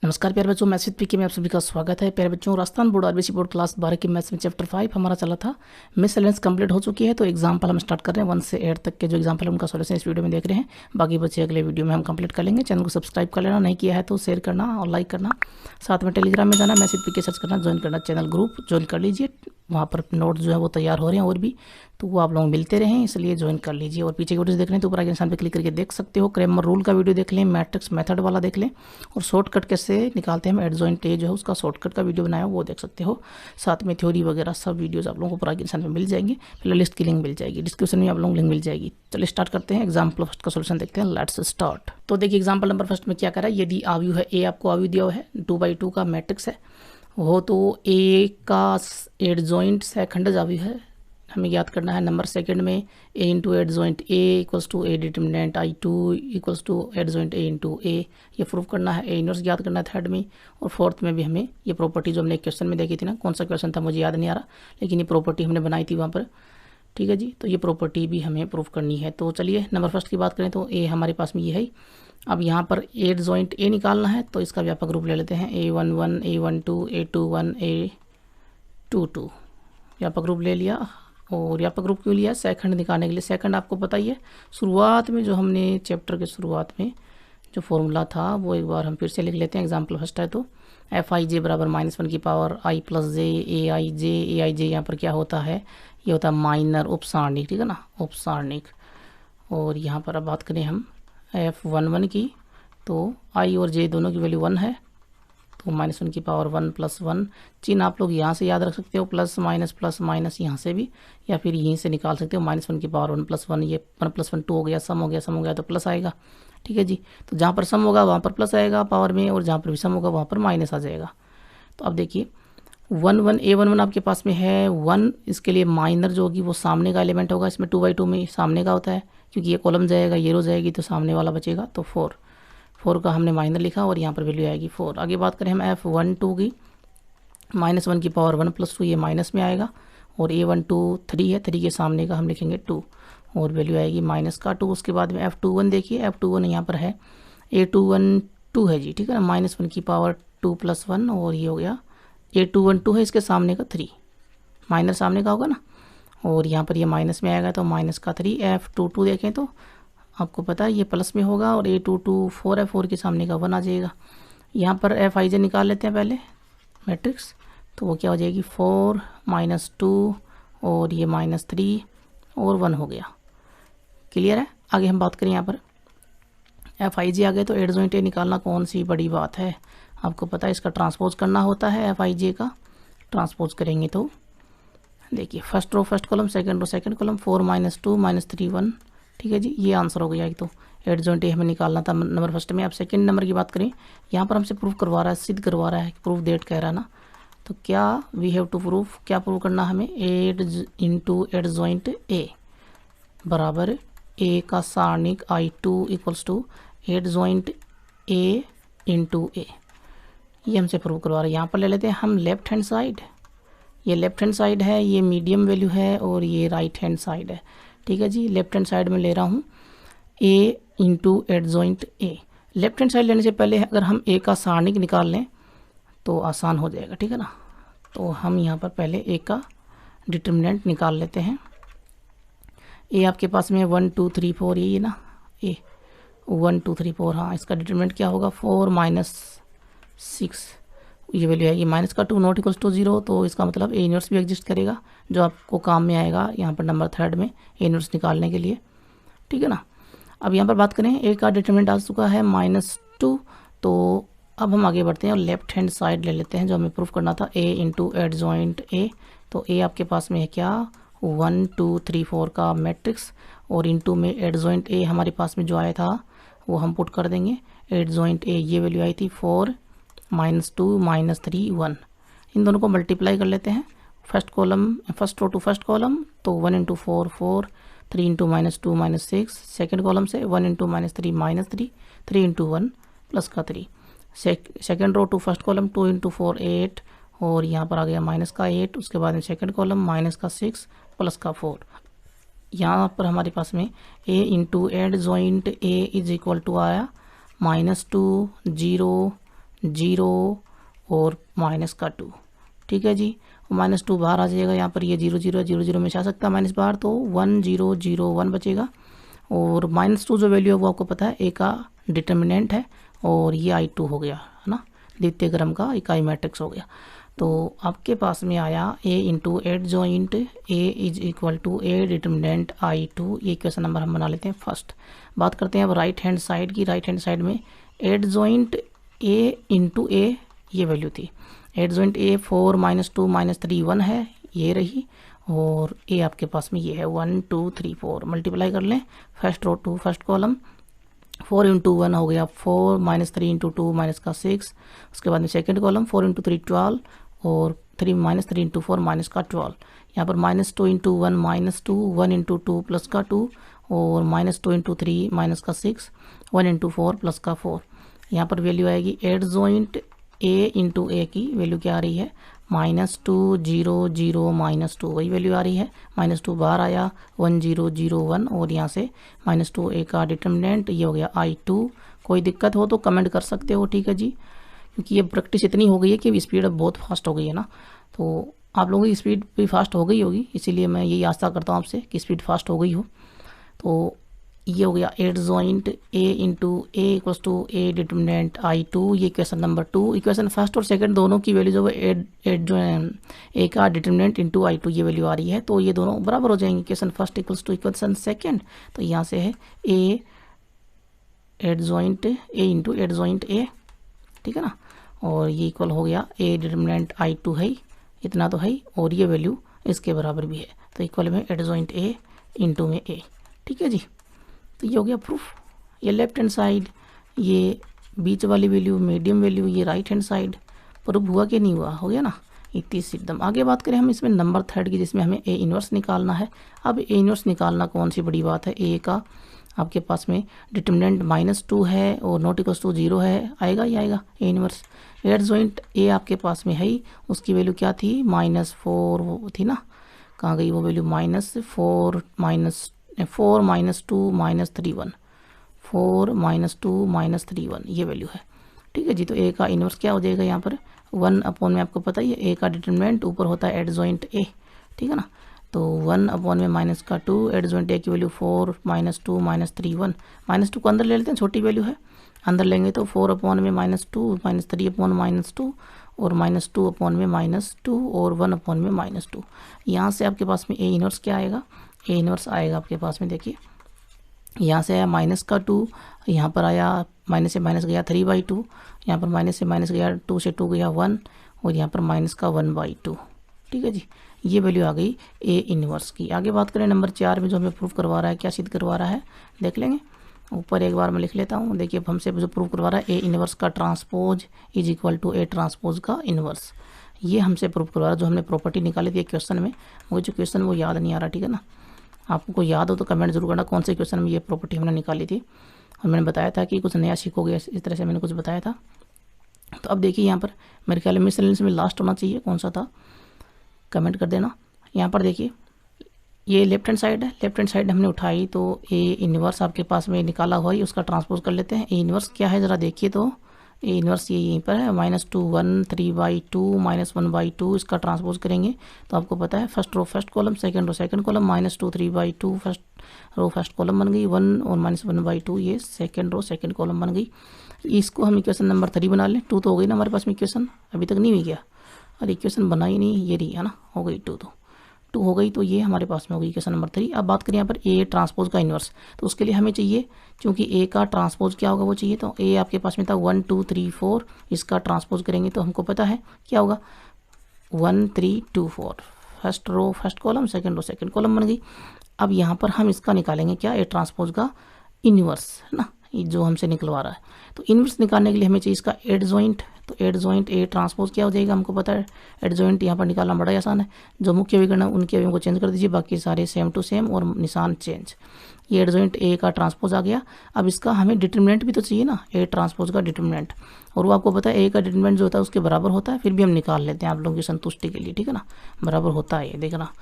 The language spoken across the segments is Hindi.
नमस्कार प्यारे बच्चों, मैथ्स विद पीके में आप सभी का स्वागत है। प्यारे बच्चों, Rajasthan board RBC board class 12 की मैथ्स में चैप्टर 5 हमारा चला था। मिसलेनियस कंप्लीट हो चुकी है, तो एग्जाम्पल हम स्टार्ट कर रहे हैं। 1 से 8 तक के जो एग्जाम्पल है उनका सॉल्यूशन इस वीडियो में देख रहे हैं। बाकी बच्चे अगले वीडियो में हम कंप्लीट कर लेंगे। चैनल को सब्सक्राइब कर लेना, नहीं किया है तो शेयर करना और लाइक करना। साथ में टेलीग्राम में जाना, मैथ्स विद पीके सर्च करना, ज्वाइन करना, चैनल ग्रुप ज्वाइन कर लीजिए। वहाँ पर नोट्स जो है वो तैयार हो रहे हैं और भी, तो वो आप लोग मिलते रहें, इसलिए ज्वाइन कर लीजिए। और पीछे की वीडियोस देख रहे हैं तो ऊपर आगे निशान पे क्लिक करके देख सकते हो। क्रैमर रूल का वीडियो देख लें, मैट्रिक्स मेथड वाला देख लें, और शॉर्टकट कैसे निकालते हैं हम एडजॉइंट ए जो है उसका शॉर्टकट का वीडियो बनाया वो देख सकते हो। साथ में थ्योरी वगैरह सब वीडियोस आप लोगों को ऊपर आगे निशान पे मिल जाएंगे। प्ले लिस्ट की लिंक मिल जाएगी, डिस्क्रिप्शन में आप लोगों को लिंक मिल जाएगी। चलिए स्टार्ट करते हैं। एग्जाम्पल फर्स्ट का सोल्यूशन देखते हैं। Let's start. तो देखिए एग्जाम्पल नंबर फर्स्ट में क्या करा है। यदि आव्यू है ए, आपको आव्यू दिया हुआ है 2/2 का मैट्रिक्स है वो, तो ए का एडजॉइंट सेकंड आव्यू है, हमें याद करना है। नंबर सेकंड में A into adjoint A equals to A determinant I2 equals to adjoint A into A, ये प्रूव करना है। ए इनवर्स याद करना है थर्ड में। और फोर्थ में भी हमें ये प्रॉपर्टी जो हमने क्वेश्चन में देखी थी ना, कौन सा क्वेश्चन था मुझे याद नहीं आ रहा, लेकिन ये प्रॉपर्टी हमने बनाई थी वहाँ पर। ठीक है जी, तो ये प्रॉपर्टी भी हमें प्रूव करनी है। तो चलिए नंबर फर्स्ट की बात करें तो ए हमारे पास में ये है। अब यहाँ पर एडजॉइंट ए निकालना है, तो इसका व्यापक रूप ले लेते हैं। A11 A12 A21 A22 व्यापक रूप ले लिया। और व्यापक रूप क्यों लिया? सेकंड निकालने के लिए। सेकंड आपको पता ही है, शुरुआत में जो हमने चैप्टर के शुरुआत में जो फॉर्मूला था वो एक बार हम फिर से लिख लेते हैं। एग्जाम्पल फर्स्ट है तो Fij बराबर -1 की power I plus J Aij यहाँ पर क्या होता है, ये होता है माइनर उपसारणिक, ठीक है ना, उपसारणिक। और यहाँ पर अब बात करें हम F11 की, तो I और J दोनों की वैल्यू 1 है, तो -1 की पावर 1 + 1। चिन्ह आप लोग यहाँ से याद रख सकते हो, प्लस माइनस यहाँ से भी, या फिर यहीं से निकाल सकते हो। -1 की पावर 1 + 1, ये 1 + 1 2 हो गया, सम हो गया तो प्लस आएगा। ठीक है जी, तो जहाँ पर सम होगा वहाँ पर प्लस आएगा पावर में, और जहाँ पर भी सम होगा वहाँ पर माइनस आ जाएगा। तो अब देखिए 1 A11 आपके पास में है 1, इसके लिए माइनर जो होगी वो सामने का एलिमेंट होगा। इसमें 2/2 में सामने का होता है, क्योंकि ये कॉलम जाएगा, ये रो जाएगी, तो सामने वाला बचेगा। तो 4 का हमने माइनर लिखा और यहाँ पर वैल्यू आएगी 4। आगे बात करें हम F12 की, -1 की पावर 1 + 2, ये माइनस में आएगा। और A12 3 है, 3 के सामने का हम लिखेंगे 2, और वैल्यू आएगी -2। उसके बाद में F21 देखिए, F21 यहाँ पर है A21 2 है जी, ठीक है ना, -1 की पावर 2 + 1, और ये हो गया A21 2 है, इसके सामने का 3, माइनस सामने का होगा ना, और यहाँ पर ये माइनस में आएगा तो -3। F22 देखें तो आपको पता है ये प्लस में होगा, और A22 4 है, 4 के सामने का 1 आ जाएगा। यहाँ पर Fij निकाल लेते हैं पहले मैट्रिक्स, तो वो क्या हो जाएगी 4 -2 और ये -3 और 1 हो गया। क्लियर है। आगे हम बात करें यहाँ पर Fij आ गए, तो एडजॉइंट ए निकालना कौन सी बड़ी बात है, आपको पता है इसका ट्रांसपोज करना होता है। Fij का ट्रांसपोज करेंगे तो देखिए first row first column, second row second column, 4 -2 -3 1। ठीक है जी, ये आंसर हो गया। एक तो एडजॉइंट ए हमें निकालना था नंबर फर्स्ट में। अब सेकंड नंबर की बात करें, यहाँ पर हमसे प्रूफ करवा रहा है, सिद्ध करवा रहा है, प्रूफ डेट कह रहा है ना, तो क्या वी हैव टू प्रूफ, क्या प्रूव करना हमें, एडजॉइंट ए बराबर ए का सारणिक I2 equals to adjoint A into A, ये हमसे प्रूव करवा रहा है। यहाँ पर ले लेते हैं हम लेफ्ट हैंड साइड, ये लेफ्ट हैंड साइड है, ये मीडियम वैल्यू है, और ये राइट हैंड साइड है। ठीक है जी, लेफ्ट हैंड साइड में ले रहा हूँ a into adjoint A. Left hand side लेने से पहले अगर हम a का सारणिक निकाल लें तो आसान हो जाएगा, ठीक है ना। तो हम यहाँ पर पहले a का डिटर्मिनेंट निकाल लेते हैं। a आपके पास में 1 2 3 4, ये ना a 1 2 3 4, हाँ, इसका डिटर्मिनेंट क्या होगा 4 -6, ये वैल्यू आएगी -2 नॉट इक्वल्स टू 0, तो इसका मतलब ए इनवर्स भी एग्जिस्ट करेगा, जो आपको काम में आएगा यहाँ पर नंबर थर्ड में ए इनवर्स निकालने के लिए। ठीक है ना। अब यहाँ पर बात करें, ए का डिटरमिनेंट आ चुका है -2, तो अब हम आगे बढ़ते हैं और लेफ्ट हैंड साइड ले लेते हैं, जो हमें प्रूफ करना था, ए इंटू एडजॉइंट ए। तो ए आपके पास में है क्या 1 2 3 4 का मैट्रिक्स, और इंटू में एडजॉइंट ए हमारे पास में जो आया था वो हम पुट कर देंगे। एडजॉइंट ए ये वैल्यू आई थी 4 -2 -3 1, इन दोनों को मल्टीप्लाई कर लेते हैं। First row to first column, तो 1 × 4 4, 3 × -2 -6, सेकेंड कॉलम से 1 × -3 -3, 3 × 1 प्लस का 3, second row to first column 2 × 4 8, और यहाँ पर आ गया -8। उसके बाद में सेकेंड कॉलम -6 प्लस का 4। यहाँ पर हमारे पास में a into adjoint a is equal to आया -2 0 0 और माइनस का 2, ठीक है जी। -2 बाहर आ जाएगा, यहाँ पर ये 0 0 0 0 में से आ सकता है माइनस बाहर, तो 1 0 0 1 बचेगा। और -2 जो वैल्यू है वो आपको पता है ए का डिटर्मिनेंट है, और ये I2 हो गया है ना, द्वितीय क्रम का इकाई मैट्रिक्स हो गया। तो आपके पास में आया a into adjoint a is equal to a determinant I2। ये क्वेश्चन नंबर हम बना लेते हैं फर्स्ट। बात करते हैं अब राइट हैंड साइड की। राइट हैंड साइड में adjoint a into a ये वैल्यू थी। एड जॉइंट a 4 -2 -3 1 है, ये रही। और a आपके पास में ये है 1 2 3 4। मल्टीप्लाई कर लें first row to first column, 4 into 1 हो गया 4, -3 इंटू 2 माइनस का 6। उसके बाद में सेकंड कॉलम 4 इंटू 3 12, और -3 इंटू 4 माइनस का 12। यहाँ पर -2 इंटू 1 -2, 1 इंटू 2 प्लस का 2, और -2 इंटू 3 माइनस का 6, 1 इंटू 4 प्लस का 4। यहाँ पर वैल्यू आएगी एड जॉइंट a इंटू ए की वैल्यू क्या आ रही है, -2 0 0 -2, वही वैल्यू आ रही है। -2 बाहर आया, 1 0 0 1, और यहाँ से -2 a का डिटर्मिनेंट ये हो गया I2। कोई दिक्कत हो तो कमेंट कर सकते हो, ठीक है जी, क्योंकि ये प्रैक्टिस इतनी हो गई है कि स्पीड अब बहुत फास्ट हो गई है ना, तो आप लोगों की स्पीड भी फास्ट हो गई होगी, इसीलिए मैं यही आशा करता हूँ आपसे कि स्पीड फास्ट हो गई हो। तो ये हो गया adjoint a into A equals to a determinant I2। ये क्वेश्चन नंबर 2। इक्वेशन फर्स्ट और सेकंड दोनों की वैल्यू जो है एड जो है a का डिटर्मिनेंट इंटू I2 ये वैल्यू आ रही है, तो ये दोनों बराबर हो जाएंगे। Equation first equals to equation second, तो यहाँ से है a adjoint a into adjoint a, ठीक है ना, और ये इक्वल हो गया a डिटर्मिनेंट I2 है, इतना तो है, और ये वैल्यू इसके बराबर भी है, तो इक्वल में एड जॉइंट a इंटू में a, ठीक है जी। तो ये हो गया प्रूफ। ये लेफ्ट हैंड साइड, ये बीच वाली वैल्यू, मीडियम वैल्यू, ये राइट हैंड साइड। प्रूफ हुआ कि नहीं हुआ, हो गया ना, इतनी एकदम। आगे बात करें हम इसमें नंबर थर्ड की, जिसमें हमें ए इन्वर्स निकालना है। अब ए इन्वर्स निकालना कौन सी बड़ी बात है, ए का आपके पास में डिटर्मिनेंट -2 है और नॉट इक्वल्स टू 0 है, आएगा ही आएगा ए इन्वर्स। एड जॉइंट ए आपके पास में है, उसकी वैल्यू क्या थी, -4 वो थी ना, कहाँ गई वो वैल्यू, -4 4 -2 -3 1, 4 -2 -3 1 ये वैल्यू है, ठीक है जी। तो ए का इन्वर्स क्या हो जाएगा, यहाँ पर 1 अपॉन में आपको पता ही है ए का डिटर्मिनेंट ऊपर होता है एड जॉइंट ए, ठीक है ना, तो 1 अपॉन में -2 एड जॉइंट ए की वैल्यू 4 -2 -3 1। -2 को अंदर ले लेते हैं, छोटी वैल्यू है, अंदर लेंगे तो 4 अपॉन में -2, -3 अपॉन -2, और -2 अपॉन में -2, और 1 अपॉन में -2। यहाँ से आपके पास में ए इन्वर्स क्या आएगा, ए इन्वर्स आएगा आपके पास में, देखिए यहाँ से आया -2, यहाँ पर आया माइनस से माइनस गया 3/2, यहाँ पर माइनस से माइनस गया 2 से 2 गया 1, और यहाँ पर -1/2, ठीक है जी। ये वैल्यू आ गई ए इन्वर्स की। आगे बात करें नंबर 4 में, जो हमें प्रूफ करवा रहा है, क्या सिद्ध करवा रहा है देख लेंगे। ऊपर एक बार मैं लिख लेता हूँ, देखिए हमसे जो प्रूफ करवा रहा है ए इन्वर्स का transpose is equal to A transpose का इन्वर्स, ये हमसे प्रूफ करवा रहा है। जो हमने प्रॉपर्टी निकाली थी क्वेश्चन में, मुझे जो क्वेश्चन वो याद नहीं आ रहा, ठीक है ना, आपको याद हो तो कमेंट जरूर करना कौन से क्वेश्चन में ये प्रॉपर्टी हमने निकाली थी, और मैंने बताया था कि कुछ नया सीखोगे, इस तरह से मैंने कुछ बताया था। तो अब देखिए यहाँ पर मेरे ख्याल में मिसलेनियस में लास्ट होना चाहिए, कौन सा था कमेंट कर देना। यहाँ पर देखिए ये लेफ्ट हैंड साइड है, लेफ्ट हैंड साइड हमने उठाई, तो ए इन्वर्स आपके पास में निकाला हुआ है, उसका ट्रांसपोज कर लेते हैं। ए इन्वर्स क्या है ज़रा देखिए, तो ए इन्वर्स ये यहीं पर है, -2 1 3/2 -1/2, इसका ट्रांसपोज करेंगे तो आपको पता है first row first column, second row second column, -2 3/2 first row first column बन गई, 1 और -1/2 ये सेकंड रो सेकंड कॉलम बन गई। इसको हम इक्वेशन नंबर 3 बना लें। 2 तो हो गई ना हमारे पास में इक्वेशन, अभी तक नहीं हुई क्या, और इक्वेशन बना ही नहीं, ये रही है ना, हो गई 2, तो 2 हो गई, तो ये हमारे पास में होगी इक्वेशन नंबर 3। अब बात करें यहाँ पर ए ट्रांसपोज का इन्वर्स, तो उसके लिए हमें चाहिए, क्योंकि ए का ट्रांसपोज क्या होगा वो चाहिए, तो ए आपके पास में था 1 2 3 4, इसका ट्रांसपोज करेंगे तो हमको पता है क्या होगा 1 3 2 4, first row first column, second row second column बन गई। अब यहाँ पर हम इसका निकालेंगे क्या, ए ट्रांसपोज का इन्वर्स है ना, जो हमसे निकलवा रहा है। तो इन्वर्स निकालने के लिए हमें चाहिए इसका एड जॉइंट, तो एड जॉइंट ए ट्रांसपोज क्या हो जाएगा हमको पता है, एड जॉइंट यहाँ पर निकालना बड़ा आसान है। जो मुख्य अभिकरण है उनके अवयवों को चेंज कर दीजिए, बाकी सारे सेम टू सेम और निशान चेंज। ये एड जॉइंट ए का ट्रांसपोज आ गया। अब इसका हमें डिटर्मिनेंट भी तो चाहिए ना, ए ट्रांसपोज का डिटर्मिनेंट, और वो आपको पता है ए का डिटर्मिनेंट जो होता है उसके बराबर होता है, फिर भी हम निकाल लेते हैं आप लोगों की संतुष्टि के लिए, ठीक है ना, बराबर होता है ये देखना,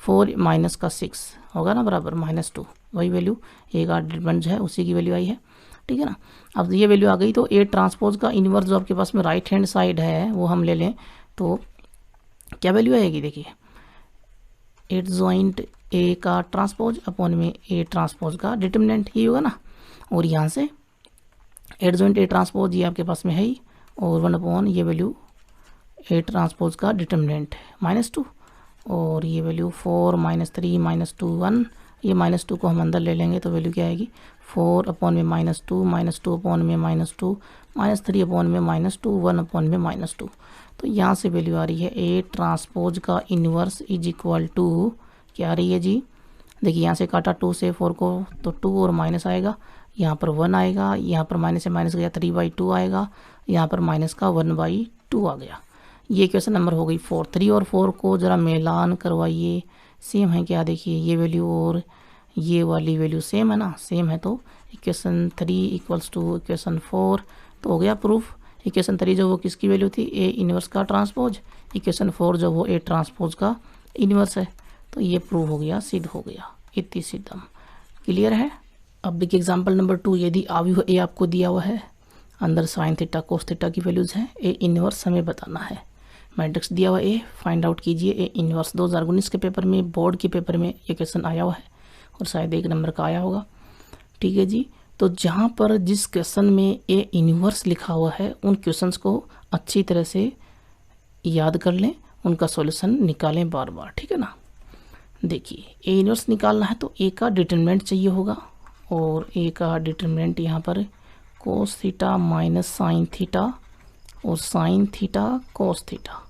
4 - 6 होगा ना बराबर -2, वही वैल्यू ए का डिटर्मिनेंट जो है उसी की वैल्यू आई है, ठीक है ना। अब ये वैल्यू आ गई तो ए ट्रांसपोज का इन्वर्स जो आपके पास में राइट हैंड साइड है वो हम ले लें तो क्या वैल्यू आएगी, देखिए एडजॉइंट ए का ट्रांसपोज अपॉन में ए ट्रांसपोज का डिटरमिनेंट ही होगा ना। और यहाँ से एडजॉइंट ए ट्रांसपोज ये आपके पास में है ही, और 1 अपॉन ये वैल्यू ए ट्रांसपोज का डिटरमिनेंट -2, और ये वैल्यू 4 -3 -2 1, ये -2 को हम अंदर ले लेंगे तो वैल्यू क्या आएगी 4 अपॉन में -2 अपॉन में -2 -3 अपॉन में -2 1 अपॉन में -2। तो यहाँ से वैल्यू आ रही है ए ट्रांसपोज का इन्वर्स इज इक्वल टू क्या आ रही है जी, देखिए यहाँ से काटा 2 से 4 को तो 2 और माइनस आएगा, यहाँ पर 1 आएगा, यहाँ पर माइनस से माइनस गया 3/2 आएगा, यहाँ पर माइनस का 1/2 आ गया। ये क्वेश्चन नंबर हो गई 4। 3 और 4 को ज़रा मिलान करवाइए, सेम है क्या, देखिए ये वैल्यू और ये वाली वैल्यू सेम है ना, सेम है तो इक्वेशन 3 इक्वल्स टू इक्वेशन 4 तो हो गया प्रूफ। इक्वेशन 3 जो वो किसकी वैल्यू थी, ए इन्वर्स का ट्रांसपोज, इक्वेशन 4 जो वो ए ट्रांसपोज का इन्वर्स है, तो ये प्रूव हो गया, सिद्ध हो गया, इतनी सिद्धम। क्लियर है। अब देखिए एग्जाम्पल नंबर 2, यदि आव्यूह ए आपको दिया हुआ है, अंदर साइन थीटा कोस थीटा की वैल्यूज़ हैं, ए इन्वर्स हमें बताना है। मैट्रिक्स दिया हुआ ए, फाइंड आउट कीजिए ए इन्वर्स। 2019 के पेपर में, बोर्ड के पेपर में ये क्वेश्चन आया हुआ है और शायद 1 नंबर का आया होगा। ठीक है जी, तो जहाँ पर जिस क्वेश्चन में ए इन्वर्स लिखा हुआ है उन क्वेश्चंस को अच्छी तरह से याद कर लें, उनका सॉल्यूशन निकालें बार बार, ठीक है ना। देखिए ए इन्वर्स निकालना है तो ए का डिटरमिनेंट चाहिए होगा, और ए का डिटरमिनेंट यहाँ पर cos theta minus sine theta और साइन थीटा कोस थीटा,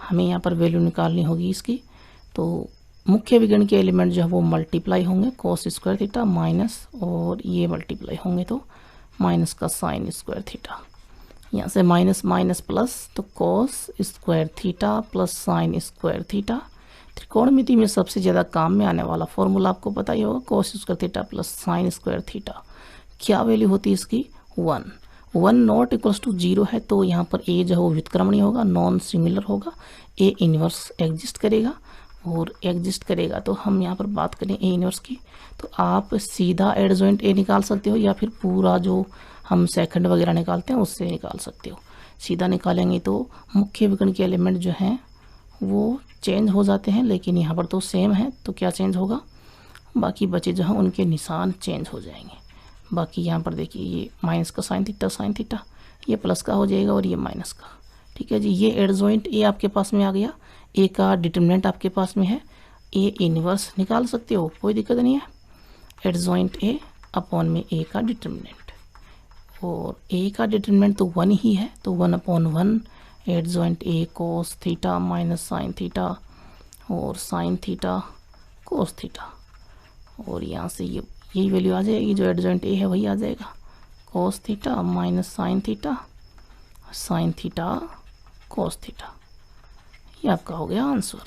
हमें यहाँ पर वैल्यू निकालनी होगी इसकी। तो मुख्य विकर्ण के एलिमेंट जो है वो मल्टीप्लाई होंगे, कोस स्क्वायर थीटा माइनस, और ये मल्टीप्लाई होंगे तो माइनस का साइन स्क्वायर थीटा, यहाँ से माइनस माइनस प्लस, तो cos square theta plus sine square theta. त्रिकोणमिति में सबसे ज़्यादा काम में आने वाला फॉर्मूला आपको पता ही होगा, कोस square theta plus sine square theta. क्या वैल्यू होती है इसकी 1 नॉट इक्वल्स टू 0 है, तो यहाँ पर ए जो है वो व्युत्क्रमणीय होगा, नॉन सिमिलर होगा, ए इन्वर्स एग्जिस्ट करेगा, और एग्जिस्ट करेगा तो हम यहाँ पर बात करें ए इन्वर्स की, तो आप सीधा एडजॉइंट ए निकाल सकते हो या फिर पूरा जो हम सेकंड वगैरह निकालते हैं उससे निकाल सकते हो। सीधा निकालेंगे तो मुख्य विकर्ण के एलिमेंट जो हैं वो चेंज हो जाते हैं, लेकिन यहाँ पर तो सेम है, तो क्या चेंज होगा, बाकी बचे जो हैं उनके निशान चेंज हो जाएंगे। बाकी यहाँ पर देखिए ये माइनस का साइन थीटा, ये प्लस का हो जाएगा और ये माइनस का। ठीक है जी, ये एडजॉइंट ए आपके पास में आ गया, ए का डिटरमिनेंट आपके पास में है, ए इन्वर्स निकाल सकते हो, कोई दिक्कत नहीं है। एडजॉइंट ए अपॉन में ए का डिटरमिनेंट, और ए का डिटरमिनेंट तो 1 ही है, तो 1/1 adjoint A cos theta minus sine theta और साइन थीटा कोस थीटा, और यहाँ से ये यही वैल्यू आ जाएगी, जो एडजॉइंट ए है वही आ जाएगा, cos theta minus sine theta cos theta. ये आपका हो गया आंसर।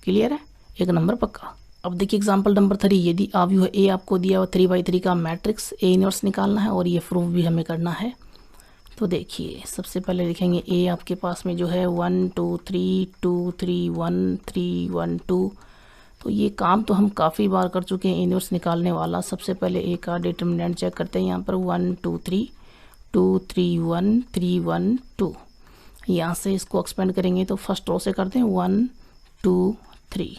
क्लियर है, 1 नंबर पक्का। अब देखिए एग्जांपल नंबर 3, यदि आव्यूह ए आपको दिया हुआ 3/3 का मैट्रिक्स ए इन्वर्स निकालना है और ये प्रूफ भी हमें करना है। तो देखिए सबसे पहले लिखेंगे ए आपके पास में जो है 1 2 3 2 3 1 3 1 2, तो ये काम तो हम काफ़ी बार कर चुके हैं इन्वर्स निकालने वाला। सबसे पहले ए का डिटरमिनेंट चेक करते हैं, यहाँ पर 1 2 3 2 3 1 3 1 2, यहाँ से इसको एक्सपेंड करेंगे तो फर्स्ट रो से करते हैं 1 2 3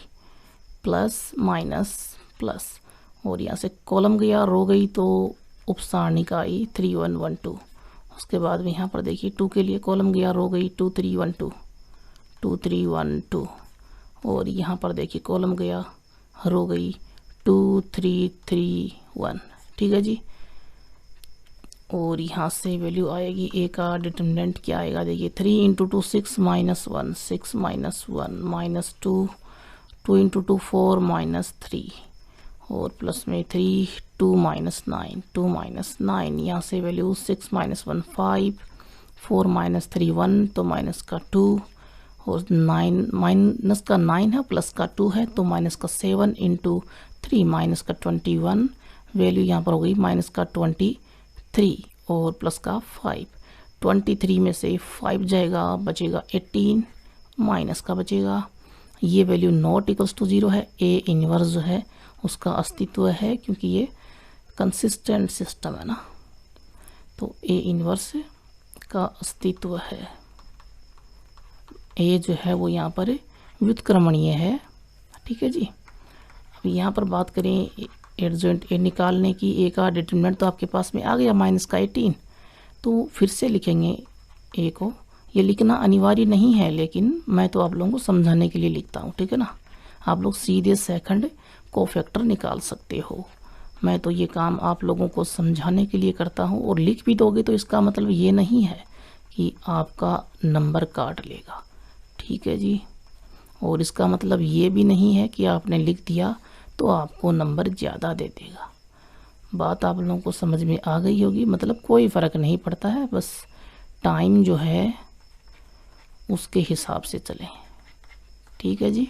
प्लस माइनस प्लस, और यहाँ से कॉलम गया रो गई तो उपसारणिका आई 3 1 1 2। उसके बाद में यहाँ पर देखिए 2 के लिए कॉलम गया रो गई 2 3 1 2 2 3 1 2, और यहाँ पर देखिए कॉलम गया रो गई 2 3 3 1। ठीक है जी, और यहाँ से वैल्यू आएगी ए का डिटरमिनेंट क्या आएगा, देखिए 3 × 2 6 -1 6 -1 -2 2 × 2 4 -3, और प्लस में 3 2 -9 यहाँ से वैल्यू 6 -1 5 4 -3 1, तो माइनस का 2, और 9 माइनस का 9 है प्लस का 2 है, तो माइनस का 7 × 3 माइनस का 21, वैल्यू यहाँ पर हो गई माइनस का 23 और प्लस का 5। 23 में से 5 जाएगा, बचेगा 18, माइनस का बचेगा, ये वैल्यू नॉट इक्वल्स टू 0 है। ए इन्वर्स जो है उसका अस्तित्व है, क्योंकि ये कंसिस्टेंट सिस्टम है ना, तो ए इन्वर्स का अस्तित्व है। ए जो है वो यहाँ पर व्युत्क्रमणीय है, ठीक है जी। अब यहाँ पर बात करें एडजॉइंट ए निकालने की, ए का डिटरमिनेंट तो आपके पास में आ गया -18, तो फिर से लिखेंगे ए को। ये लिखना अनिवार्य नहीं है, लेकिन मैं तो आप लोगों को समझाने के लिए लिखता हूँ, ठीक है ना। आप लोग सीधे सेकंड कोफैक्टर निकाल सकते हो, मैं तो ये काम आप लोगों को समझाने के लिए करता हूँ। और लिख भी दोगे तो इसका मतलब ये नहीं है कि आपका नंबर काट लेगा, ठीक है जी। और इसका मतलब ये भी नहीं है कि आपने लिख दिया तो आपको नंबर ज़्यादा दे देगा। बात आप लोगों को समझ में आ गई होगी, मतलब कोई फ़र्क नहीं पड़ता है, बस टाइम जो है उसके हिसाब से चलें, ठीक है जी।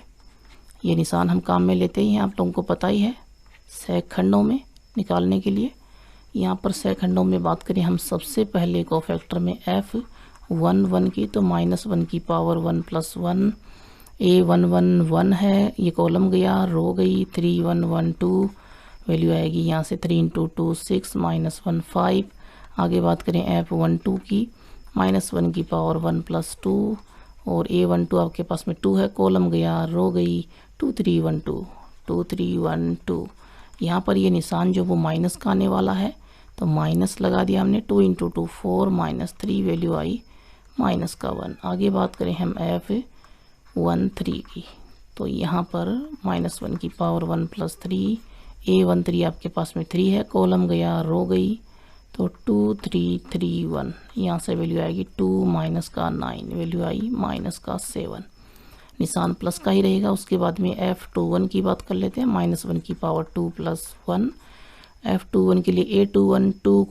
ये निशान हम काम में लेते ही हैं, आप लोगों को पता ही है, सेकंडों में निकालने के लिए। यहाँ पर सेकंडों में बात करें हम सबसे पहले कोफैक्टर में F11 की, तो -1 की पावर 1 + 1, A111 है, ये कॉलम गया, रो गई, 3112 वैल्यू आएगी यहाँ से 3 × 2 6 -1 5। आगे बात करें F12 की, -1 की पावर 1 + 2, और A12 आपके पास में 2 है, कॉलम गया, रो गई, 2312 2312। यहाँ पर ये निशान जो वो माइनस का आने वाला है, तो माइनस लगा दिया हमने, 2 × 2 4 -3 वैल्यू आई -1। आगे बात करें हम F13 की, तो यहाँ पर -1 की पावर 1 + 3, A13 आपके पास में 3 है, कॉलम गया, रो गई, तो 2331, यहाँ से वैल्यू आएगी 2 -9 वैल्यू आई -7। निशान प्लस का ही रहेगा। उसके बाद में F21 की बात कर लेते हैं, -1 की पावर 2 + 1। F21 के लिए A21 2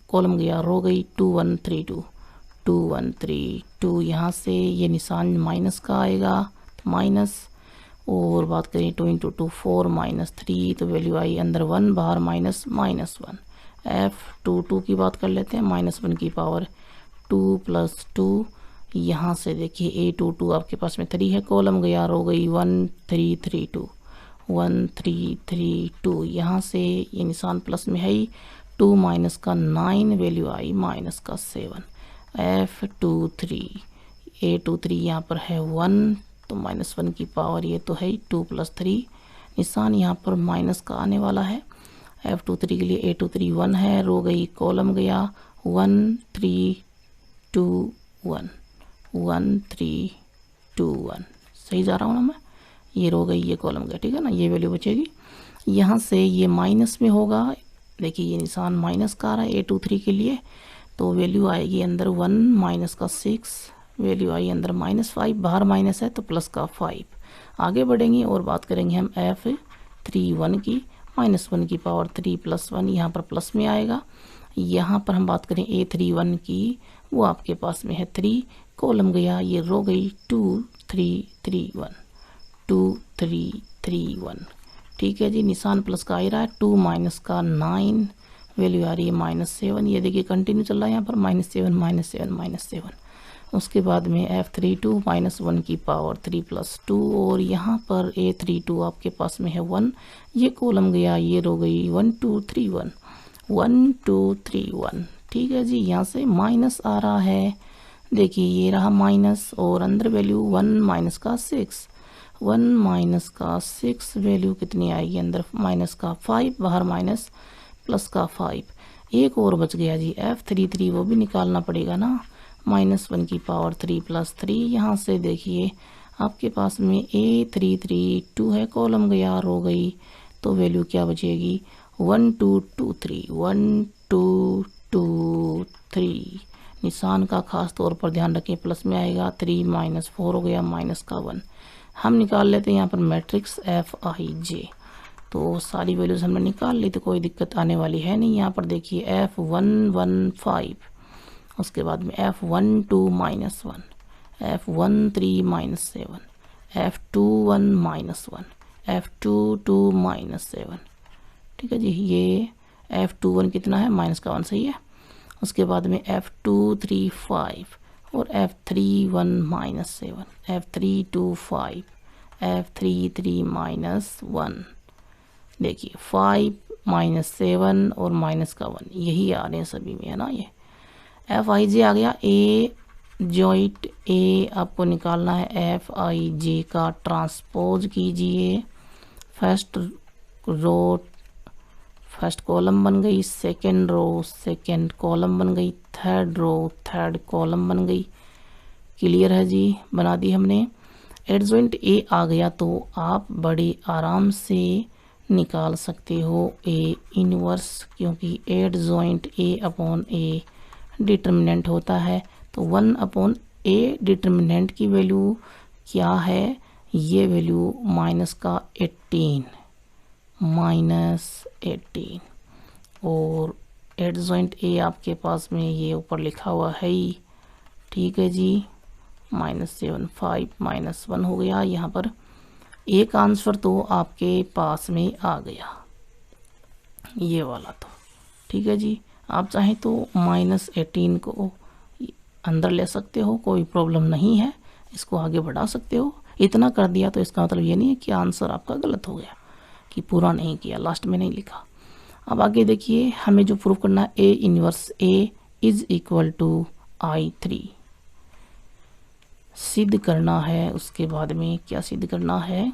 कॉलम गया, रो गई, 2132 2132। यहाँ से ये निशान माइनस का आएगा, तो माइनस। और बात करें 2 × 2 4 -3, तो वैल्यू आई अंदर 1 बाहर -1। F22 की बात कर लेते हैं, -1 की पावर 2 + 2। यहाँ से देखिए A22 आपके पास में 3 है, कॉलम गया, रो गई, 1332 1332। यहाँ से ये निशान प्लस में है ही, 2 -9 वैल्यू आई -7। F23 A23 यहाँ पर है 1, तो -1 की पावर ये तो है 2 + 3, निशान यहाँ पर माइनस का आने वाला है। F23 के लिए A23 1 है, रो गई, कॉलम गया, 1321 1321। सही जा रहा हूँ ना मैं, ये रो गई, ये कॉलम गया, ठीक है ना, ये वैल्यू बचेगी। यहाँ से ये माइनस में होगा, देखिए ये निशान माइनस का आ रहा है A23 के लिए, तो वैल्यू आएगी अंदर 1 -6 वैल्यू आई अंदर -5, बाहर माइनस है तो प्लस का 5। आगे बढ़ेंगे और बात करेंगे हम F31 की, -1 की पावर 3 + 1, यहाँ पर प्लस में आएगा। यहाँ पर हम बात करें A31 की, वो आपके पास में है 3, कॉलम गया, ये रो गई, 2331 2331, ठीक है जी। निशान प्लस का आ रहा है, 2 -9 वैल्यू आ रही है -7। ये देखिए कंटिन्यू चल रहा है यहाँ पर, -7 -7 -7। उसके बाद में F32 -1 की पावर 3 + 2, और यहाँ पर A32 आपके पास में है 1, ये कॉलम गया, ये रो गई, 1231 1231, ठीक है जी। यहाँ से माइनस आ रहा है, देखिए ये रहा माइनस, और अंदर वैल्यू 1 -6 1 -6 वैल्यू कितनी आएगी अंदर, -5, बाहर माइनस, प्लस का 5। एक और बच गया जी F33, वो भी निकालना पड़ेगा ना, -1 की पावर 3 + 3। यहाँ से देखिए आपके पास में A332 है, कॉलम गया, रो गई, तो वैल्यू क्या बचेगी, 1223 1223। निशान का खास तौर पर ध्यान रखें, प्लस में आएगा, 3 -4 हो गया, -1। हम निकाल लेते हैं यहाँ पर मैट्रिक्स Fij, तो सारी वैल्यूज हमने निकाल ली, तो कोई दिक्कत आने वाली है नहीं। यहाँ पर देखिए F115, उसके बाद में F12 -1, F13 -7, F21 -1, F22 -7, ठीक है जी। ये F21 कितना है, -1 सही है। उसके बाद में F235 और F31 -7, F325, F33 -1, देखिए 5 -7 और माइनस का 1, यही आ रहे हैं सभी में, है ना। ये FIJ आ गया। ए जॉइंट ए आपको निकालना है, FIJ का ट्रांसपोज कीजिए। फर्स्ट रो फर्स्ट कॉलम बन गई, सेकंड रो सेकंड कॉलम बन गई, थर्ड रो थर्ड कॉलम बन गई। क्लियर है जी, बना दी हमने। एडजॉइंट ए आ गया तो आप बड़े आराम से निकाल सकते हो ए इनवर्स, क्योंकि adjoint A upon A determinant होता है। तो 1 अपॉन ए डिटर्मिनेंट की वैल्यू क्या है, ये वैल्यू माइनस का 18 -18। और एडजॉइंट ए आपके पास में ये ऊपर लिखा हुआ है ही, ठीक है जी। -7 5 -1 हो गया। यहाँ पर एक आंसर तो आपके पास में आ गया, ये वाला तो ठीक है जी। आप चाहें तो -18 को अंदर ले सकते हो, कोई प्रॉब्लम नहीं है, इसको आगे बढ़ा सकते हो। इतना कर दिया तो इसका मतलब ये नहीं है कि आंसर आपका गलत हो गया, कि पूरा नहीं किया, लास्ट में नहीं लिखा। अब आगे देखिए, हमें जो प्रूफ करना है, A inverse A is equal to I3 सिद्ध करना है। उसके बाद में क्या सिद्ध करना है,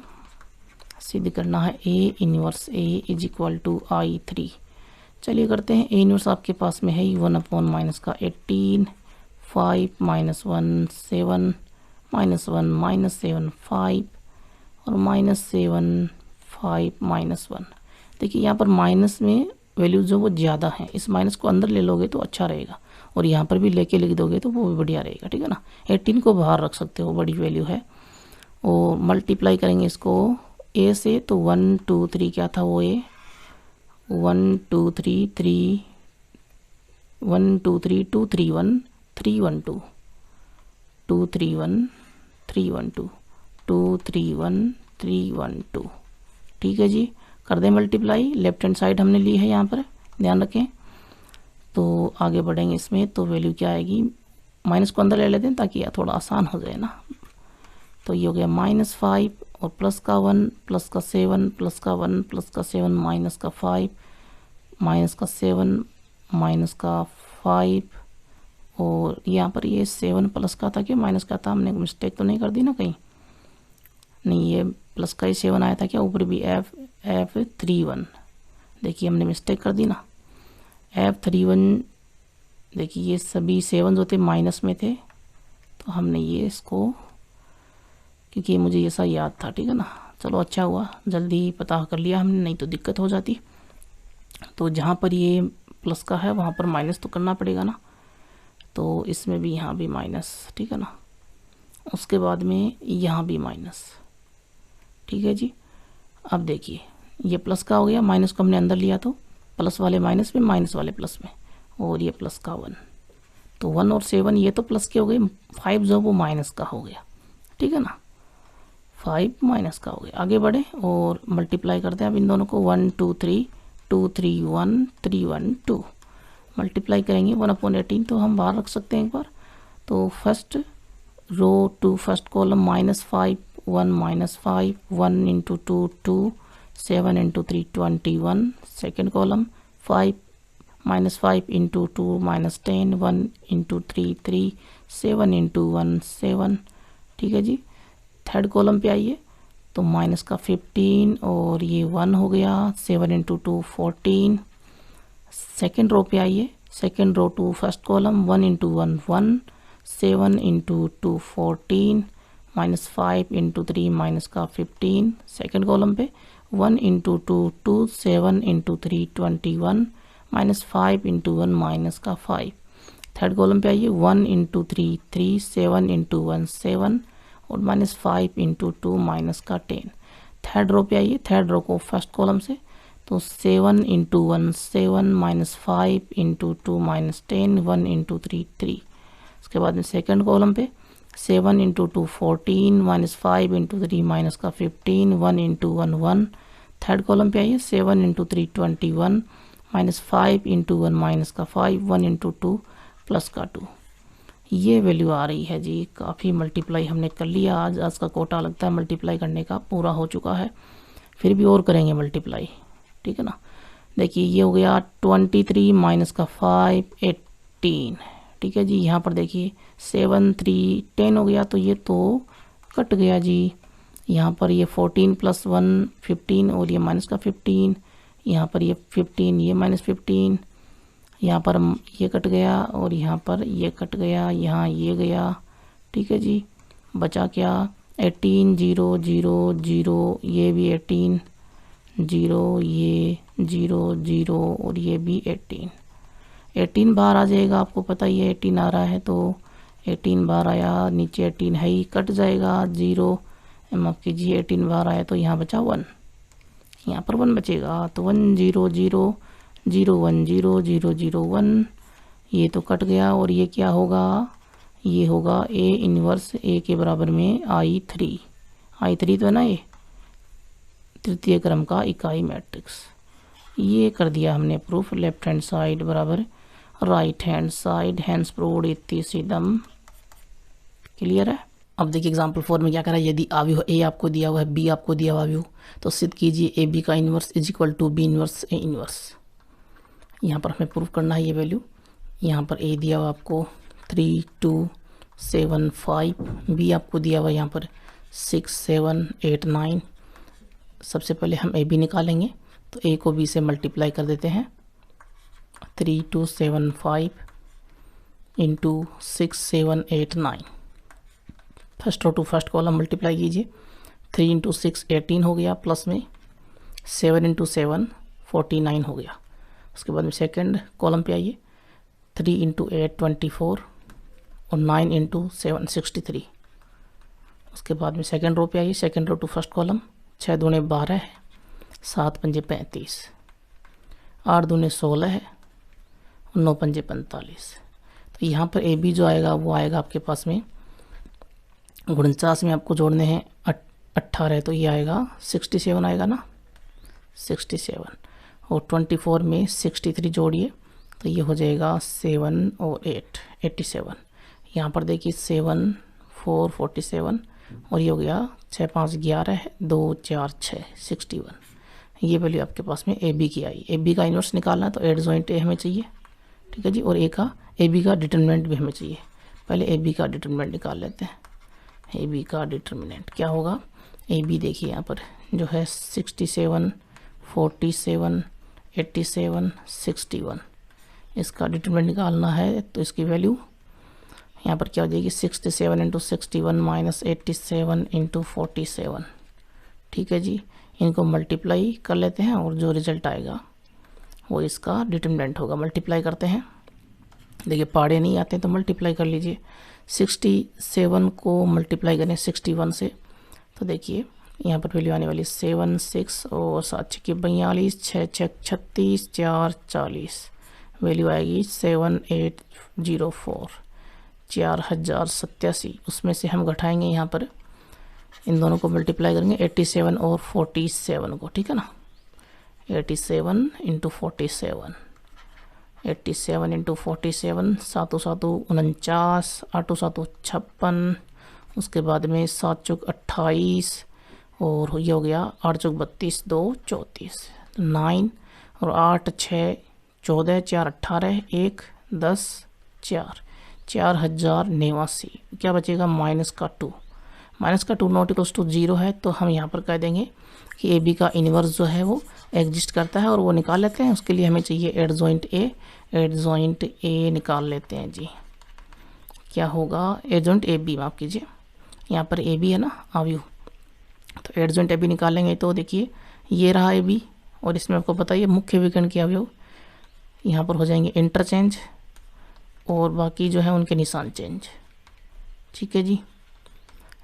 सिद्ध करना है A inverse A is equal to I3। चलिए करते हैं। ए इनवर्स आपके पास में है 1 अपॉन माइनस का 18 5 -1 7 -1 -7 5 और -7 5 -1। देखिए यहाँ पर माइनस में वैल्यू जो वो ज़्यादा है, इस माइनस को अंदर ले लोगे तो अच्छा रहेगा, और यहाँ पर भी लेके लिख दोगे तो वो भी बढ़िया रहेगा, ठीक है ना। 18 को बाहर रख सकते हो, बड़ी वैल्यू है। और मल्टीप्लाई करेंगे इसको ए से, तो 1 2 3 क्या था वो, ए 1 2 3 3 1 2 3 2 3 1 3 1 2 2 3 1 3 1 2 2 3 1 3 1 2, ठीक है जी। कर दें मल्टीप्लाई, लेफ्ट हैंड साइड हमने ली है यहाँ पर, ध्यान रखें। तो आगे बढ़ेंगे इसमें, तो वैल्यू क्या आएगी, माइनस को अंदर ले लेते हैं ताकि थोड़ा आसान हो जाए ना। तो ये हो गया -5 और प्लस का 1 प्लस का 7 प्लस का 1 प्लस का 7 माइनस का 5 माइनस का 7 माइनस का 5। और यहाँ पर ये 7 प्लस का था कि माइनस का था, हमने मिस्टेक तो नहीं कर दी ना कहीं, नहीं, ये प्लस का ही 7 आया था क्या, ऊपर भी F31, देखिए हमने मिस्टेक कर दी ना। F31 देखिए, ये सभी 7 जो थे माइनस में थे, तो हमने ये इसको, क्योंकि मुझे ये सा याद था, ठीक है ना। चलो अच्छा हुआ जल्दी पता कर लिया हमने, नहीं तो दिक्कत हो जाती। तो जहाँ पर ये प्लस का है वहाँ पर माइनस तो करना पड़ेगा ना, तो इसमें भी यहाँ भी माइनस, ठीक है ना। उसके बाद में यहाँ भी माइनस, ठीक है जी। अब देखिए ये प्लस का हो गया, माइनस को हमने अंदर लिया तो प्लस वाले माइनस में, माइनस वाले प्लस में, और ये प्लस का 1, तो 1 और 7 ये तो प्लस के हो गए, 5 जो वो माइनस का हो गया, ठीक है ना, 5 माइनस का हो गया। आगे बढ़े और मल्टीप्लाई करते हैं अब इन दोनों को, 1 2 3 2 3 1 3 1 2 मल्टीप्लाई करेंगे 1/18, तो हम बाहर रख सकते हैं एक बार। तो first row to first column -5 1 -5 1 × 2 2 7 × 3 21, second column 5 -5 × 2 -10 1 × 3 3 7 × 1 7, ठीक है जी। थर्ड कॉलम पे आइए, तो माइनस का 15 और ये 1 हो गया, 7 × 2 14। सेकेंड रो पे आइए, second row to first column 1 × 1 1 7 × 2 14 -5 × 3 minus का 15। सेकेंड कॉलम पे 1 × 2 2 7 × 3 21 -5 × 1 माइनस का 5। थर्ड कॉलम पे आइए, 1 × 3 3 7 × 1 7 और -5 × 2 माइनस का 10। थर्ड रो पे आइए, थर्ड रो को फर्स्ट कॉलम से, तो 7 × 1 7 -5 × 2 -10 1 × 3 3। उसके बाद में सेकंड कॉलम पे 7 × 2 14 -5 × 3 माइनस का 15 1 × 1 1। थर्ड कॉलम पे आइए, 7 × 3 21 -5 × 1 माइनस का 5 1 × 2 प्लस का 2। ये वैल्यू आ रही है जी। काफ़ी मल्टीप्लाई हमने कर लिया, आज का कोटा लगता है मल्टीप्लाई करने का पूरा हो चुका है, फिर भी और करेंगे मल्टीप्लाई, ठीक है ना। देखिए ये हो गया 23 माइनस का 5 18, ठीक है जी। यहाँ पर देखिए 7 3 10 हो गया, तो ये तो कट गया जी। यहाँ पर ये 14 + 1 15 और ये माइनस का 15, यहाँ पर ये 15 ये -15, यहाँ पर ये कट गया और यहाँ पर ये कट गया, यहाँ ये गया, ठीक है जी। बचा क्या 18 0 0 0, ये भी 18 0, ये 0 0 और ये भी 18 बाहर आ जाएगा, आपको पता ही है 18 आ रहा है, तो 18 बाहर आया, नीचे 18 है ही, कट जाएगा 0, माफ कीजिए 18 बाहर आया, तो यहाँ बचा 1, यहाँ पर 1 बचेगा, तो 1 0 0 0 1 0 0 0 1, ये तो कट गया और ये क्या होगा, ये होगा A इन्वर्स A के बराबर में I3 तो है ना, ये तृतीय क्रम का इकाई मैट्रिक्स। ये कर दिया हमने प्रूफ, लेफ्ट हैंड साइड बराबर right hand side, hands proved इत्यादि। क्लियर है। अब देखिए एग्जाम्पल 4 में क्या करा, यदि अवयव A आपको दिया हुआ है, B आपको दिया हुआ अवयव, तो सिद्ध कीजिए AB का inverse is equal to B inverse A inverse. यहाँ पर हमें प्रूफ करना है ये वैल्यू। यहाँ पर A दिया हुआ आपको 3 2 7 5, B आपको दिया हुआ यहाँ पर 6 7 8 9। सबसे पहले हम AB निकालेंगे, तो A को B से मल्टीप्लाई कर देते हैं, 3 2 7 5 into 6 7 8 9, first row to first column multiply कीजिए, 3 इंटू 6 18 हो गया, प्लस में 7 इंटू 7 49 हो गया। उसके बाद में सेकंड कॉलम पे आइए, 3 इंटू 8 24 और 9 इंटू 7 63। उसके बाद में सेकंड रो पे आइए, second row to first column, 6 दूने 12 है, 7 पंजे 35, 8 दूने 16 है और 9 पंजे 45। तो यहाँ पर ए बी जो आएगा वो आएगा आपके पास में 49 में आपको जोड़ने हैं 18, तो ये आएगा 67 आएगा ना, 67 और 24 में 63 जोड़िए, तो ये हो जाएगा 7 और 8 87। यहाँ पर देखिए 7 4 47 और ये हो गया 6 5 11 2 4 6 61। ये वैल्यू आपके पास में ए बी की आई। ए बी का इन्वर्स निकालना है तो एडजॉइंट ए हमें चाहिए, ठीक है जी, और ए बी का डिटरमिनेंट भी हमें चाहिए। पहले ए बी का डिटरमिनेंट निकाल लेते हैं। ए बी का डिटरमिनेंट क्या होगा, ए बी देखिए यहाँ पर जो है 67 47 87 61, इसका डिटरमिनेंट निकालना है, तो इसकी वैल्यू यहाँ पर क्या हो जाएगी 67 इंटू 61 माइनस 87 इंटू 47, ठीक है जी। इनको मल्टीप्लाई कर लेते हैं और जो रिजल्ट आएगा वो इसका डिटरमिनेंट होगा। मल्टीप्लाई करते हैं, देखिए पाड़े नहीं आते तो मल्टीप्लाई कर लीजिए। 67 को मल्टीप्लाई करें 61 से, तो देखिए यहाँ पर वैल्यू आने वाली 7 6 और 7 6 42 6 6 36 4 40, वैल्यू आएगी 7804 4087। उसमें से हम घटाएंगे यहाँ पर, इन दोनों को मल्टीप्लाई करेंगे 87 और 47 को, ठीक है ना। 87 इंटू 47, 87 इंटू 47, 7 7 49, 8 7 56, उसके बाद में 7 चौक 28 और ये हो गया 8 चौक 32 2 34, 9 और 8 6 14 4 18 1 10 4 4089। क्या बचेगा माइनस का 2, माइनस का 2 नॉट इक्वल्स टू 0 है, तो हम यहाँ पर कह देंगे कि ए बी का इन्वर्स जो है वो एग्जिस्ट करता है और वो निकाल लेते हैं। उसके लिए हमें चाहिए एडजॉइंट ए, एडजॉइंट ए निकाल लेते हैं जी। क्या होगा एडजॉइंट ए बी, माफ कीजिए यहाँ पर ए बी है ना अवयव, तो एडजॉइंट ए बी निकालेंगे तो देखिए ये रहा ए बी और इसमें आपको बताइए मुख्य विकर्ण के अवयव यहाँ पर हो जाएंगे इंटरचेंज और बाकी जो है उनके निशान चेंज, ठीक है जी।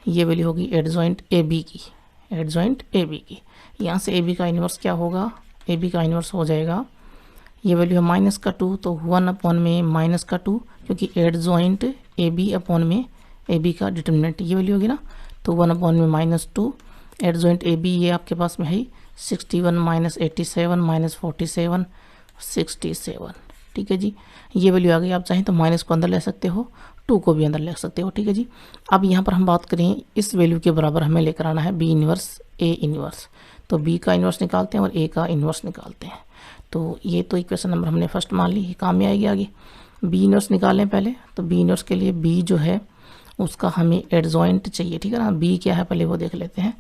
ये वैल्यू होगी एडजॉइंट ए बी की, एडजॉइंट ए बी की। यहाँ से ए बी का इन्वर्स क्या होगा, ए बी का इन्वर्स हो जाएगा, ये वैल्यू है माइनस का 2, तो 1 में माइनस का 2, क्योंकि एडजॉइंट ए बी अपॉन में ए बी का डिटरमिनेंट ये वैल्यू होगी ना, तो 1 में -2 एडजॉइंट ए बी ये आपके पास में है 61 माइनस 87 माइनस 47 67, ठीक है जी। ये वैल्यू आ गई, आप चाहें तो माइनस को अंदर ले सकते हो, 2 को भी अंदर ले सकते हो, ठीक है जी। अब यहाँ पर हम बात करें इस वैल्यू के बराबर हमें लेकर आना है बी इन्वर्स ए इन्वर्स, तो बी का इन्वर्स निकालते हैं और ए का इन्वर्स निकालते हैं। तो ये तो इक्वेशन नंबर हमने फर्स्ट मान ली, काम में आएगी आगे। बी इनवर्स निकालें पहले, तो बी इनवर्स के लिए बी जो है उसका हमें एडजॉइंट चाहिए, ठीक है ना। बी क्या है पहले वो देख लेते हैं।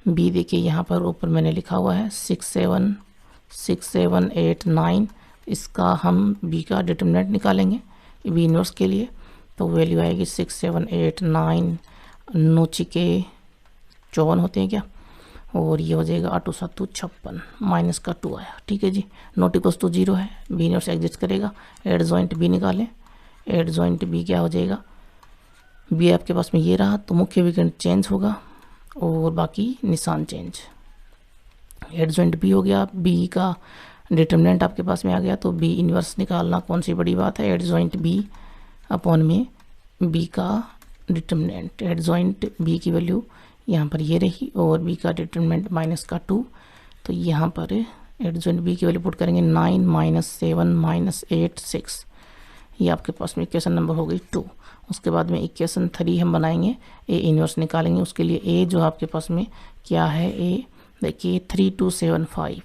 बी देखिए यहाँ पर ऊपर मैंने लिखा हुआ है 6 7 8 9, इसका हम बी का डिटरमिनेंट निकालेंगे बी इनवर्स के लिए। तो वैल्यू आएगी 6 7 8 9, 9 छिके 54 होते हैं क्या, और ये हो जाएगा 8 7 56, माइनस का 2 आया, ठीक है जी। नॉट इक्वल्स टू 0 है, बी इनवर्स एग्जिस्ट करेगा। एडजॉइंट बी निकालें, एडजॉइंट बी क्या हो जाएगा, बी आपके पास में ये रहा, तो मुख्य विकर्ण चेंज होगा और बाकी निशान चेंज। एडजॉइंट बी हो गया, बी का डिटरमिनेंट आपके पास में आ गया, तो बी इनवर्स निकालना कौन सी बड़ी बात है। एडजॉइंट बी अपॉन में बी का डिटरमिनेंट, एडजॉइंट बी की वैल्यू यहाँ पर ये रही और बी का डिटरमिनेंट माइनस का 2, तो यहाँ पर एडजॉइंट बी की वैल्यू पुट करेंगे 9 -7 -8 6, ये आपके पास में इक्वेशन नंबर हो गई 2। उसके बाद में इक्वेशन 3 हम बनाएंगे, ए इनवर्स निकालेंगे। उसके लिए ए जो आपके पास में क्या है, ए देखिए 3 2 7 5,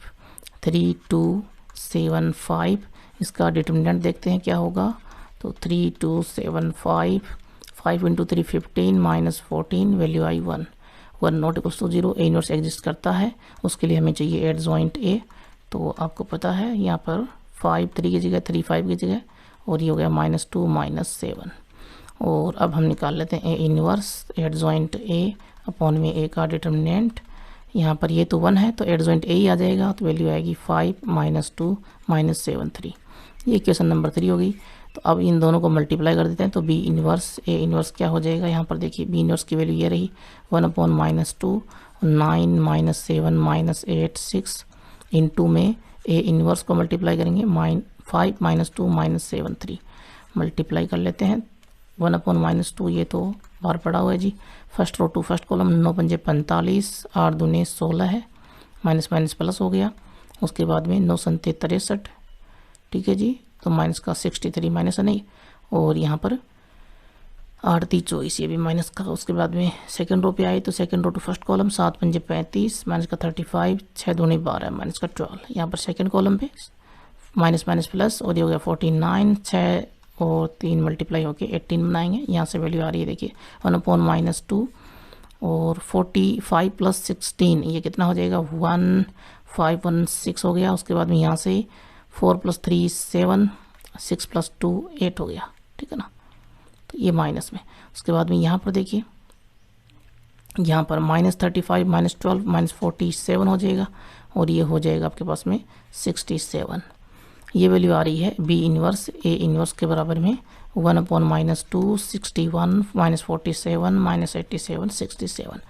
3 2 7 5, इसका डिटरमिनेंट देखते हैं क्या होगा। तो 3 2 7 5, 5 × 3 15 -14, वैल्यू आई 1 not equals to 0। A inverse exist करता है, उसके लिए हमें चाहिए एडजॉइंट ए। तो आपको पता है यहाँ पर 5 3 की जगह 3 5 की जगह, और ये हो गया -2 -7। और अब हम निकाल लेते हैं A inverse adjoint A upon में ए का डिटरमिनेंट। यहाँ पर ये तो 1 है तो एडजॉइंट ए ही आ जाएगा, तो वैल्यू आएगी 5 -2 -7 3, ये इक्वेशन नंबर 3 होगी। तो अब इन दोनों को मल्टीप्लाई कर देते हैं, तो बी इनवर्स ए इनवर्स क्या हो जाएगा, यहाँ पर देखिए बी इनवर्स की वैल्यू ये रही 1/-2 9 -7 -8 6 इंटू में ए इनवर्स को मल्टीप्लाई करेंगे 5 -2 -7 3, मल्टीप्लाई कर लेते हैं 1/-2, ये तो बार पड़ा हुआ है जी। First row to first column 9 पंजे 45, 8 दूने 16 है, माइनस माइनस प्लस हो गया। उसके बाद में 9 संते 63, ठीक है जी, तो माइनस का 63 माइनस है नहीं, और यहाँ पर 8 3 24, ये भी माइनस का। उसके बाद में सेकंड रो पे आए तो second row to first column 7 पंजे 35, माइनस का 35, 6 दूने 12, माइनस का 12। यहाँ पर सेकंड कॉलम पे माइनस माइनस प्लस, और ये हो गया 49, 6 और 3 मल्टीप्लाई होके 18 बनाएंगे। यहाँ से वैल्यू आ रही है देखिए 1/-2 और 45 + 16, ये कितना हो जाएगा 1516 हो गया। उसके बाद में यहाँ से 4 + 3 7, 6 + 2 8 हो गया, ठीक है ना, तो ये माइनस में। उसके बाद में यहाँ पर देखिए, यहाँ पर -35 -12 -47 हो जाएगा, और ये हो जाएगा आपके पास में 67। ये वैल्यू आ रही है बी इनवर्स ए इनवर्स के बराबर में 1/-2 61 -47 -87 67।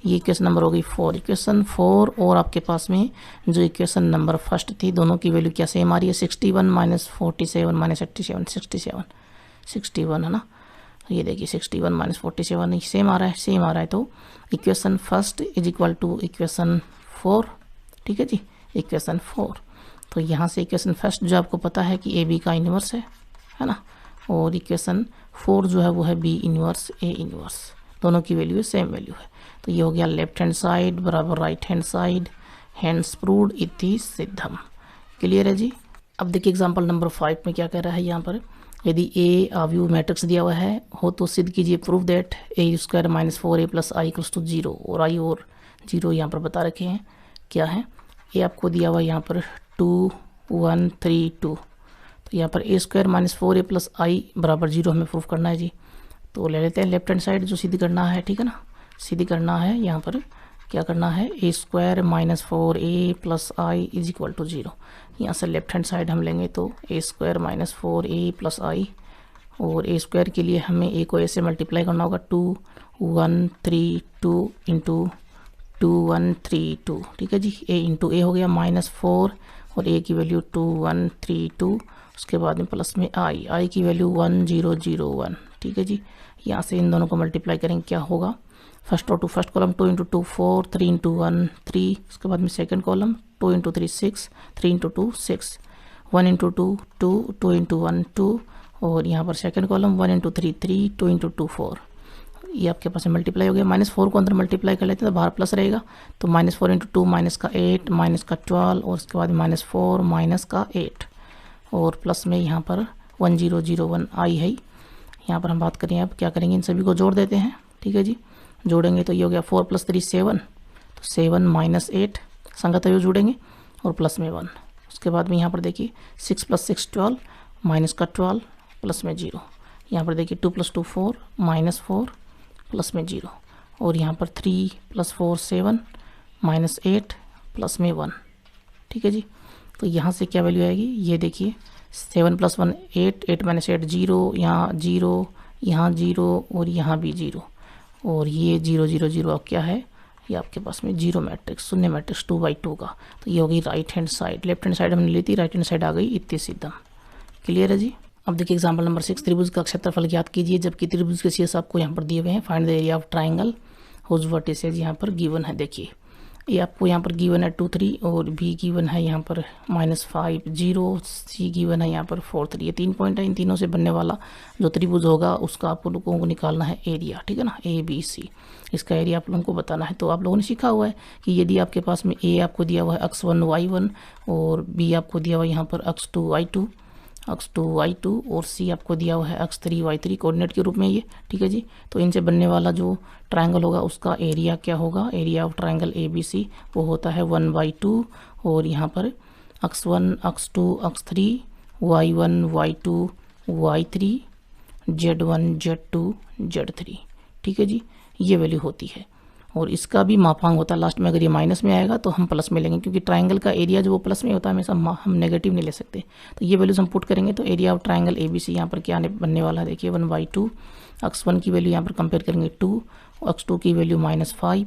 ये इक्वेशन नंबर हो गई 4, इक्वेशन 4। और आपके पास में जो इक्वेशन नंबर फर्स्ट थी, दोनों की वैल्यू क्या सेम आ रही है, 61 -47 -87 61 है ना। ये देखिए 61 -47 सेम आ रहा है, तो equation first is equal to equation 4, ठीक है जी, इक्वेशन 4। तो यहाँ से इक्वेशन फर्स्ट जो आपको पता है कि ए बी का इन्वर्स है ना, और इक्वेशन 4 जो है वो है बी इन्वर्स ए इन्वर्स, दोनों की वैल्यू सेम वैल्यू है। तो ये हो गया लेफ्ट हैंड साइड बराबर right hand side, hands proved इति सिद्धम। क्लियर है जी। अब देखिए एग्जांपल नंबर 5 में क्या कह रहा है, यहाँ पर यदि ए आव्यूह मैट्रिक्स दिया हुआ है हो तो सिद्ध कीजिए prove that a² - 4a + i = 0, और i और 0 यहाँ पर बता रखे हैं क्या है। ए आपको दिया हुआ है यहाँ पर 2 1 3 2, तो यहाँ पर a² - 4a + i = 0 हमें प्रूफ करना है जी। तो ले लेते हैं लेफ्ट हैंड साइड जो सिद्ध करना है, ठीक है ना, सिद्ध करना है। यहाँ पर क्या करना है, a² - 4a + i = 0। यहाँ से लेफ्ट हैंड साइड हम लेंगे तो a² - 4a + i, और a² के लिए हमें a को a से मल्टीप्लाई करना होगा 2 1 3 2 × 2 1 3 2, ठीक है जी। a × a हो गया -4, और a की वैल्यू 2 1 3 2, उसके बाद में प्लस में i की वैल्यू 1 0 0 1, ठीक है जी। यहाँ से इन दोनों को मल्टीप्लाई करेंगे क्या होगा, first row to first column 2 × 2 4 3 × 1 3, उसके बाद में सेकंड कॉलम 2 × 3 6 3 × 2 6 1 × 2 2 2 × 1 2, और यहाँ पर सेकंड कॉलम 1 × 3 3 2 × 2 4, ये आपके पास मल्टीप्लाई हो गया, -4 को अंदर मल्टीप्लाई कर लेते हैं तो बाहर प्लस रहेगा, तो -4 × 2 माइनस का 8 माइनस का 12 और उसके बाद -4 माइनस का 8 और प्लस में यहाँ पर 1001 आई है। यहाँ पर हम बात करें अब क्या करेंगे, इन सभी को जोड़ देते हैं। ठीक है जी, जोड़ेंगे तो ये हो गया 4 + 3 7, तो 7 - 8 संगत अवयव जोड़ेंगे और प्लस में 1। उसके बाद में यहाँ पर देखिए 6 + 6 12 माइनस का 12 प्लस में 0। यहाँ पर देखिए 2 + 2 4 -4 प्लस में 0 और यहाँ पर 3 + 4 7 -8 प्लस में 1। ठीक है जी, तो यहाँ से क्या वैल्यू आएगी, ये देखिए 7 + 1 8 8 - 8 0, यहाँ 0, यहाँ 0 और यहाँ भी 0 और ये 0 0 0 अब क्या है, ये आपके पास में 0 मैट्रिक्स, शून्य मैट्रिक्स 2/2 का। तो ये होगी right hand side, left hand side हमने ली थी, राइट हैंड साइड आ गई इतनी सीधा। क्लियर है जी। अब देखिए एग्जांपल नंबर 6, त्रिभुज का क्षेत्रफल ज्ञात कीजिए जबकि त्रिभुज के शीर्ष आपको यहाँ पर दिए हुए हैं। Find the area of triangle whose vertices यहाँ पर गिवन है। देखिए ये आपको यहाँ पर गिवन है 2 3 और बी गिवन है यहाँ पर -5 0, सी गिवन है यहाँ पर 4 3। ये 3 पॉइंट है, इन तीनों से बनने वाला जो त्रिभुज होगा उसका आप लोगों को निकालना है एरिया। ठीक है ना, ABC, इसका एरिया आप लोगों को बताना है। तो आप लोगों ने सीखा हुआ है कि यदि आपके पास में ए आपको दिया हुआ है x1 y1 और बी आपको दिया हुआ है यहाँ पर x2 y2 और सी आपको दिया हुआ है x3 y3 कोऑर्डिनेट के रूप में ये। ठीक है जी, तो इनसे बनने वाला जो ट्रायंगल होगा उसका एरिया क्या होगा, एरिया ऑफ ट्रायंगल ABC वो होता है 1/2 और यहाँ पर x1 x2 x3 y1 y2 y3 z1 z2 z3। ठीक है जी, ये वैल्यू होती है और इसका भी मापांक होता है लास्ट में। अगर ये माइनस में आएगा तो हम प्लस में लेंगे, क्योंकि ट्रायंगल का एरिया जो वो प्लस में होता है हमेशा, हम नेगेटिव नहीं ले सकते। तो ये वैल्यूज हम पुट करेंगे तो एरिया ऑफ ट्रायंगल ABC यहाँ पर क्या बनने वाला है, देखिए 1/2। x1 की वैल्यू यहाँ पर कंपेयर करेंगे 2, x2 की वैल्यू -5,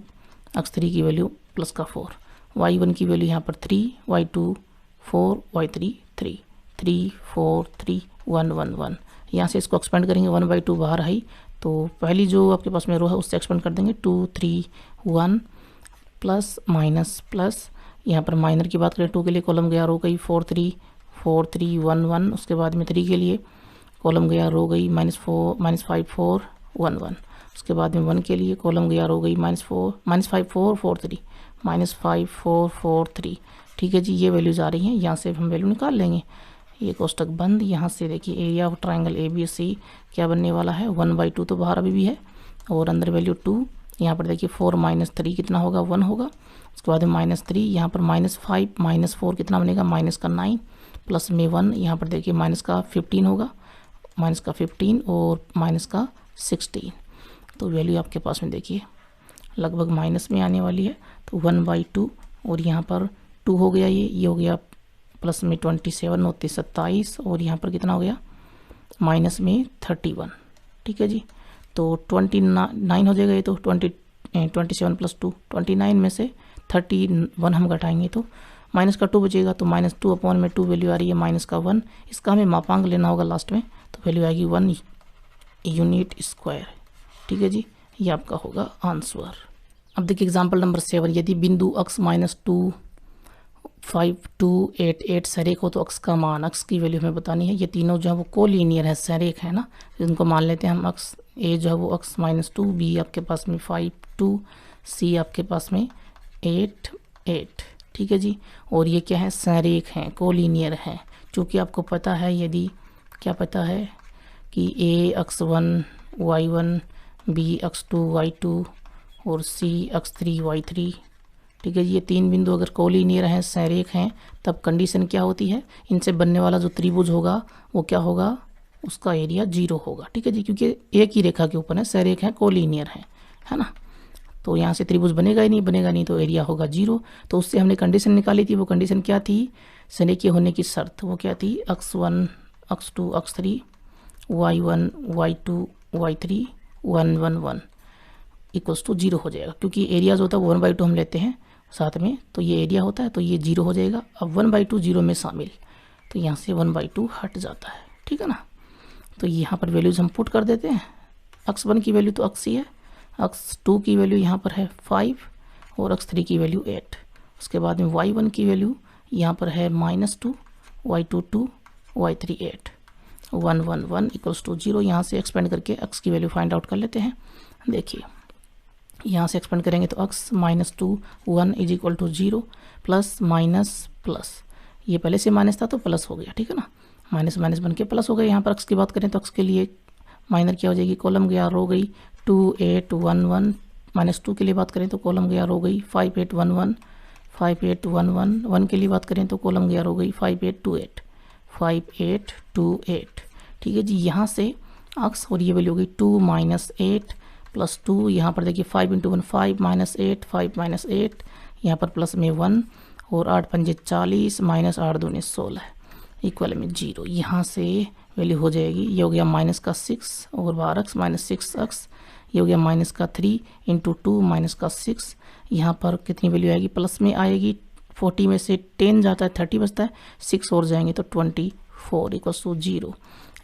x3 की वैल्यू +4, y1 की वैल्यू यहाँ पर 3, y2 4, y3 3, 3 4 3 1 1 1। यहाँ से इसको एक्सपेंड करेंगे, 1/2 बाहर आई तो पहली जो आपके पास में रो है उससे एक्सपेंड कर देंगे 2 3 1 प्लस माइनस प्लस। यहाँ पर माइनर की बात करें 2 के लिए कॉलम गया रो गई 4 3 1 1। उसके बाद में 3 के लिए कॉलम गया रो गई -5 4 1 1। उसके बाद में 1 के लिए कॉलम गया रो गई -5 4 4 3 -5 4 4 3। ठीक है जी, ये वैल्यूज़ आ रही हैं, यहाँ से हम वैल्यू निकाल लेंगे। ये कोष्टक बंद। यहाँ से देखिए एरिया ऑफ ट्रायंगल ABC क्या बनने वाला है, 1/2 तो बाहर अभी भी है और अंदर वैल्यू 2। यहाँ पर देखिए 4 - 3 कितना होगा, 1 होगा। उसके बाद में -3, यहाँ पर -5 -4 कितना बनेगा, -9 प्लस में 1। यहाँ पर देखिए -15 होगा, -15 और -16। तो वैल्यू आपके पास में देखिए लगभग माइनस में आने वाली है। तो 1/2 और यहाँ पर 2 हो गया, ये हो गया प्लस में 27 होते 27 और यहाँ पर कितना हो गया माइनस में 31। ठीक है जी, तो 29 हो जाएगा ये तो 27 + 2 29 में से 31 हम घटाएंगे तो माइनस का 2 बचेगा, तो -2/2 वैल्यू आ रही है -1। इसका हमें मापांक लेना होगा लास्ट में, तो वैल्यू आएगी 1 यूनिट स्क्वायर। ठीक है जी, ये आपका होगा आंसर। अब देखिए एग्जाम्पल नंबर 7, यदि बिंदु x -2 5 2 8 8 सरेख हो तो अक्स का मान, अक्स की वैल्यू हमें बतानी है। ये तीनों जो है वो कोलिनियर है, सरेख है ना, इनको मान लेते हैं हम अक्स। ए जो है वो x -2, बी आपके पास में 5 2, सी आपके पास में 8 8। ठीक है जी, और ये क्या है, सरेख हैं, कोलिनियर हैं। चूँकि आपको पता है, यदि क्या पता है कि a x1 y1 b x2 y2 और c x3 y3। ठीक है जी, ये 3 बिंदु अगर कोलिनियर हैं, सरेख हैं, तब कंडीशन क्या होती है, इनसे बनने वाला जो त्रिभुज होगा वो क्या होगा, उसका एरिया 0 होगा। ठीक है जी, क्योंकि एक ही रेखा के ऊपर है, सरेख हैं, कोलिनियर हैं, है ना। तो यहाँ से त्रिभुज बनेगा ही नहीं, तो एरिया होगा 0। तो उससे हमने कंडीशन निकाली थी, वो कंडीशन क्या थी, सरेखीय होने की शर्त वो क्या थी, x1 x2 x3 y1 y2 y3 1 1 1 = 0 हो जाएगा। क्योंकि एरिया जो होता है वो 1/2 हम लेते हैं साथ में, तो ये एरिया होता है, तो ये 0 हो जाएगा। अब 1/2 0 में शामिल, तो यहाँ से 1/2 हट जाता है। ठीक है ना, तो यहाँ पर वैल्यूज हम पुट कर देते हैं। x1 की वैल्यू तो x ही है, x2 की वैल्यू यहाँ पर है 5 और x3 की वैल्यू 8। उसके बाद में y1 की वैल्यू यहाँ पर है -2, y2 2, y3 8 1 1 1 इक्वल्स टू 0। यहाँ से एक्सपेंड करके x की वैल्यू फाइंड आउट कर लेते हैं। देखिए यहाँ से एक्सपेंड करेंगे तो x -2 1 is equal to 0 plus minus plus, ये पहले से माइनस था तो प्लस हो गया, ठीक है ना, माइनस माइनस बन के प्लस हो गया। यहाँ पर x की बात करें तो x के लिए माइनर क्या हो जाएगी, कॉलम गया रो गई 2 8 1 1, -2 के लिए बात करें तो कॉलम गया रो गई 5 8 1 1, 5 8 1 1, 1 के लिए बात करें तो कॉलम गया रो गई 5 8 2 8, 5 8 2 8, ठीक है जी। यहाँ से x और ये वैल्यू हो गई 2 -8 प्लस 2, यहाँ पर देखिए 5 × 1 5 -8 5 -8, यहाँ पर प्लस में 1 और 8 पंजे 40 -8 दूनी 16 इक्वल में 0। यहाँ से वैल्यू हो जाएगी, ये हो गया माइनस का 6 और बाहर x -6x, ये हो गया माइनस का 3 × 2 माइनस का 6, यहाँ पर कितनी वैल्यू आएगी, प्लस में आएगी, 40 में से 10 जाता है 30 बचता है, 6 और जाएंगे तो 24 इक्वल्स टू 0।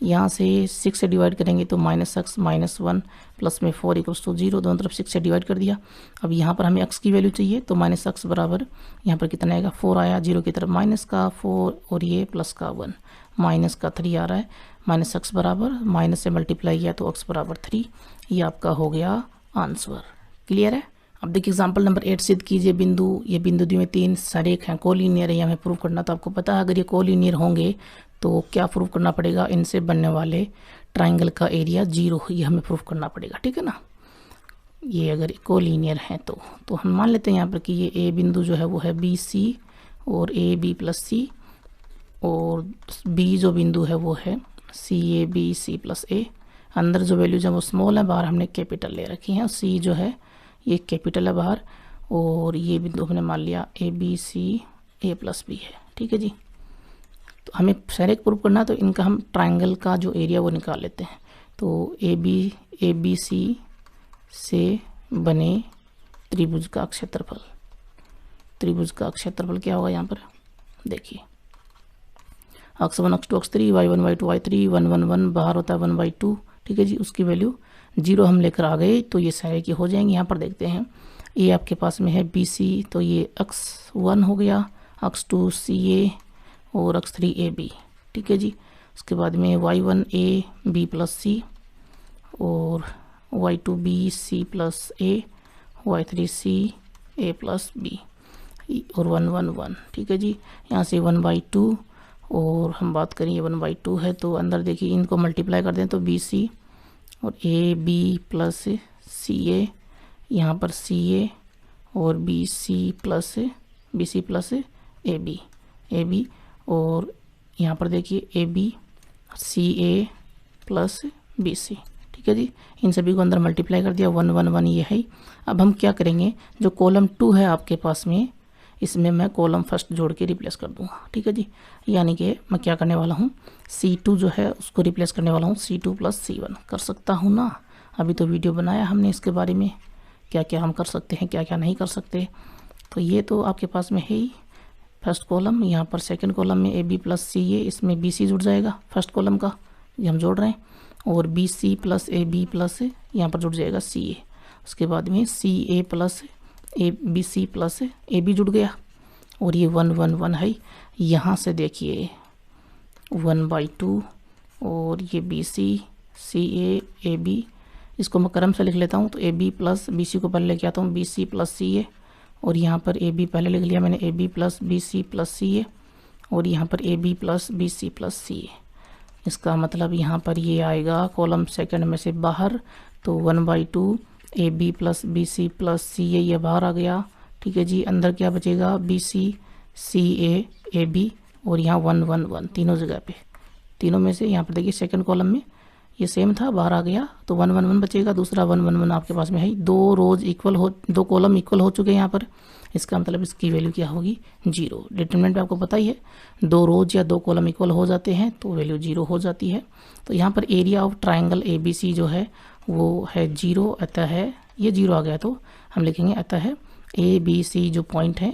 यहाँ से 6 से डिवाइड करेंगे तो -x -1 प्लस में 4 इक्वल्स टू 0, दोनों तरफ 6 से डिवाइड कर दिया। अब यहाँ पर हमें x की वैल्यू चाहिए तो -x बराबर यहाँ पर कितना आएगा 4 आया, 0 की तरफ माइनस का 4 और ये प्लस का 1, माइनस का 3 आ रहा है, -x बराबर माइनस से मल्टीप्लाई किया तो x बराबर 3, ये आपका हो गया आंसर। क्लियर है। अब देखिए एग्जाम्पल नंबर 8 सिद्ध कीजिए बिंदु, ये बिंदु द्वि में 3 सरेख हैं, कोलिनियर है, ये हमें प्रूव करना। तो आपको पता है अगर ये कोलिनियर होंगे तो क्या प्रूव करना पड़ेगा, इनसे बनने वाले ट्राइंगल का एरिया 0, ये हमें प्रूव करना पड़ेगा, ठीक है ना। ये अगर कोलिनियर हैं तो हम मान लेते हैं यहाँ पर कि ये ए बिंदु जो है वो है BC और AB + C, और B जो बिंदु है वो है CAB C + A। अंदर जो वैल्यूज है वो स्मॉल है, बाहर हमने कैपिटल ले रखी है, C जो है ये कैपिटल है बाहर, और ये बिंदु हमने मान लिया ABC A + B है, ठीक है जी। तो हमें सरेख प्रूव करना है तो इनका हम ट्राइंगल का जो एरिया वो निकाल लेते हैं। तो ABC से बने त्रिभुज का क्षेत्रफल, त्रिभुज का क्षेत्रफल क्या होगा यहाँ पर देखिए, x1 x2 x3 y1 y2 y3 1 1 1, बाहर होता है 1/2, ठीक है जी। उसकी वैल्यू 0 हम लेकर आ गए तो ये सारे की हो जाएंगे। यहाँ पर देखते हैं ये आपके पास में है BC, तो ये x1 हो गया, x2 CA और x3 AB, ठीक है जी। उसके बाद में y1 A B + C और y2 B C + A, y3 C A + B और 1 1 1, ठीक है जी। यहाँ से 1/2 और हम बात करें ये 1/2 है तो अंदर देखिए इनको मल्टीप्लाई कर दें तो BC और AB + CA, यहाँ पर CA और BC + AB और यहाँ पर देखिए AB CA + BC, ठीक है जी। इन सभी को अंदर मल्टीप्लाई कर दिया, 1 1 1 ये है। अब हम क्या करेंगे, जो कॉलम 2 है आपके पास में इसमें मैं कॉलम फर्स्ट जोड़ के रिप्लेस कर दूंगा, ठीक है जी। यानी कि मैं क्या करने वाला हूँ, C2 जो है उसको रिप्लेस करने वाला हूँ C2 + C1। कर सकता हूँ ना, अभी तो वीडियो बनाया हमने इसके बारे में, क्या क्या हम कर सकते हैं क्या क्या नहीं कर सकते। तो ये तो आपके पास में है ही फर्स्ट कॉलम, यहाँ पर सेकंड कॉलम में AB + CA, इसमें BC जुड़ जाएगा फर्स्ट कॉलम का, ये हम जोड़ रहे हैं, और BC + AB + यहाँ पर जुड़ जाएगा CA। उसके बाद में CA + BC + AB जुड़ गया, और ये 1 1 1 है। यहाँ से देखिए 1/2 और ये BC CA AB, इसको मैं क्रम से लिख लेता हूँ। तो AB + BC को पहले लेके आता हूँ, BC + CA, और यहाँ पर AB पहले लिख लिया मैंने, AB + BC + CA, और यहाँ पर AB + BC + CA। इसका मतलब यहाँ पर ये आएगा कॉलम सेकंड में से बाहर, तो 1/2 AB + BC + CA ये बाहर आ गया, ठीक है जी। अंदर क्या बचेगा, BC CA AB, और यहाँ 1 1 1 तीनों जगह पे, तीनों में से यहाँ पर देखिए सेकंड कॉलम में ये सेम था, बाहर आ गया तो 1 1 1 बचेगा, दूसरा 1 1 1 आपके पास में है। दो कॉलम इक्वल हो चुके हैं यहाँ पर, इसका मतलब इसकी वैल्यू क्या होगी 0। डिटरमिनेंट पे आपको पता ही है, 2 रोज या 2 कॉलम इक्वल हो जाते हैं तो वैल्यू 0 हो जाती है। तो यहाँ पर एरिया ऑफ ट्राइंगल ABC जो है वो है 0, अतः है ये 0 आ गया तो हम लिखेंगे अतः है ABC जो पॉइंट है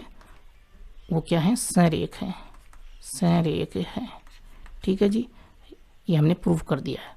वो क्या है, संरेख है, संरेख है, ठीक है जी। ये हमने प्रूव कर दिया है।